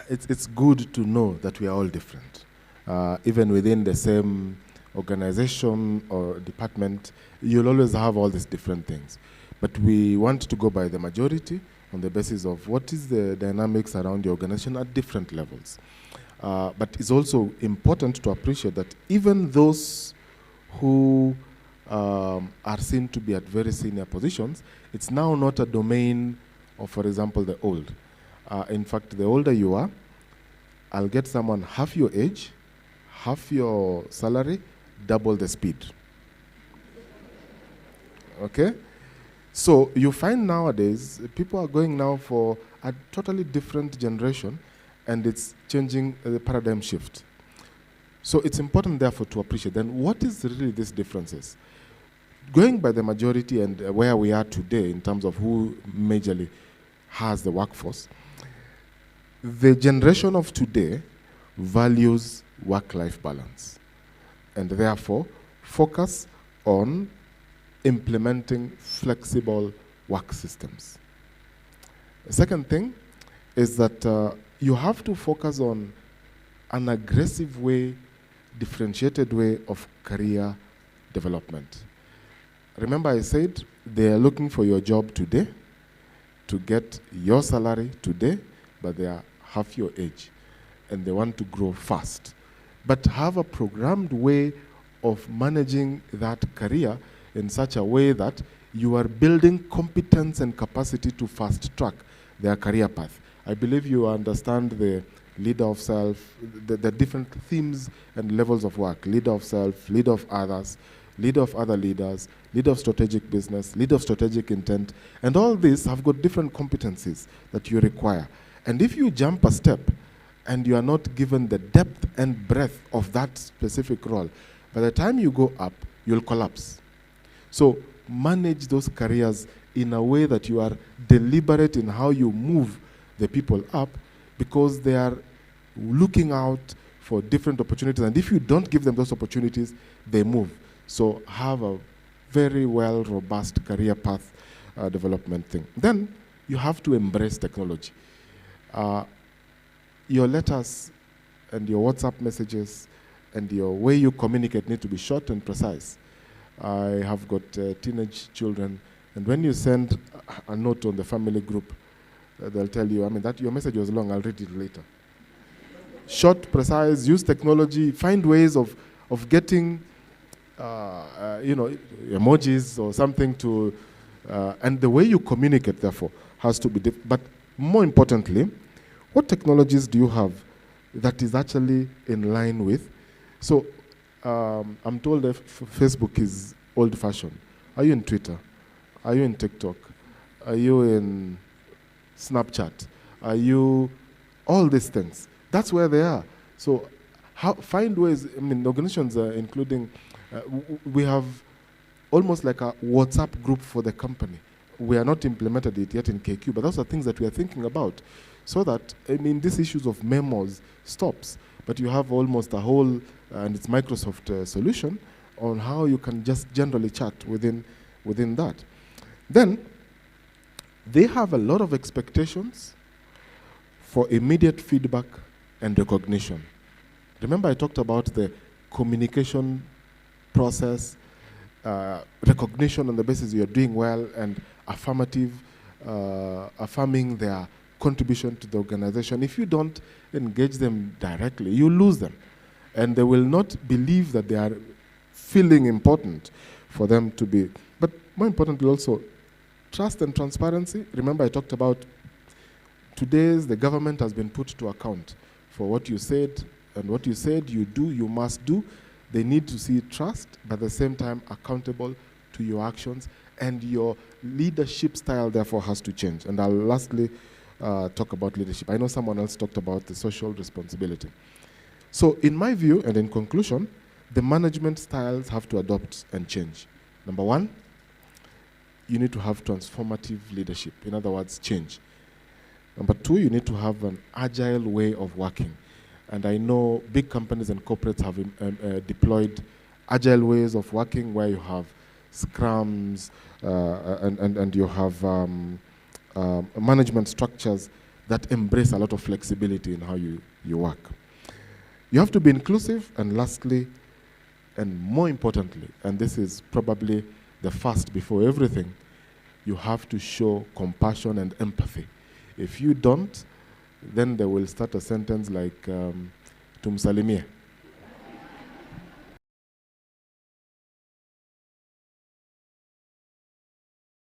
it's good to know that we are all different. Even within the same organization or department, you'll always have all these different things. But we want to go by the majority on the basis of what is the dynamics around the organization at different levels. But it's also important to appreciate that even those who are seen to be at very senior positions, it's now not a domain of, for example, the old. In fact, the older you are, I'll get someone half your age, half your salary, double the speed. Okay? So you find nowadays, people are going now for a totally different generation, and it's changing the paradigm shift. So it's important, therefore, to appreciate then what is really these differences. Going by the majority and where we are today in terms of who majorly has the workforce, the generation of today values work-life balance and therefore focus on implementing flexible work systems. The second thing is that you have to focus on an aggressive way, differentiated way of career development. Remember I said they are looking for your job today, to get your salary today, but they are half your age and they want to grow fast. But have a programmed way of managing that career in such a way that you are building competence and capacity to fast track their career path. I believe you understand the leader of self, the different themes and levels of work: leader of self, leader of others, leader of other leaders, leader of strategic business, leader of strategic intent, and all these have got different competencies that you require. And if you jump a step and you are not given the depth and breadth of that specific role, by the time you go up, you'll collapse. So manage those careers in a way that you are deliberate in how you move the people up, because they are looking out for different opportunities. And if you don't give them those opportunities, they move. So have a very well, robust career path development thing. Then you have to embrace technology. Your letters and your WhatsApp messages and your way you communicate need to be short and precise. I have got teenage children, and when you send a note on the family group, they'll tell you, I mean, that your message was long, I'll read it later. Short, precise, use technology, find ways of getting, emojis or something to, and the way you communicate, therefore, has to be different. But more importantly, what technologies do you have that is actually in line with? So I'm told that Facebook is old-fashioned. Are you in Twitter? Are you in TikTok? Are you in Snapchat? Are you all these things? That's where they are. So find ways. I mean, organizations including, we have almost like a WhatsApp group for the company. We are not implemented it yet in KQ, but those are things that we are thinking about, so that, I mean, these issues of memos stops. But you have almost a whole, and it's Microsoft solution on how you can just generally chat within that. Then, they have a lot of expectations for immediate feedback and recognition. Remember I talked about the communication process, recognition on the basis you're doing well, and affirming their contribution to the organization. If you don't engage them directly, you lose them. And they will not believe that they are feeling important for them to be. But more importantly also, trust and transparency. Remember I talked about today's, the government has been put to account for what you said, and what you said you do, you must do. They need to see trust, but at the same time accountable to your actions, and your leadership style therefore has to change. And I'll lastly talk about leadership. I know someone else talked about the social responsibility. So in my view, and in conclusion, the management styles have to adopt and change. Number one, you need to have transformative leadership. In other words, change. Number two, you need to have an agile way of working. And I know big companies and corporates have deployed agile ways of working, where you have scrums and you have management structures that embrace a lot of flexibility in how you work. You have to be inclusive, and lastly, and more importantly, and this is probably the first before everything, you have to show compassion and empathy. If you don't, then they will start a sentence like, tumsalimie.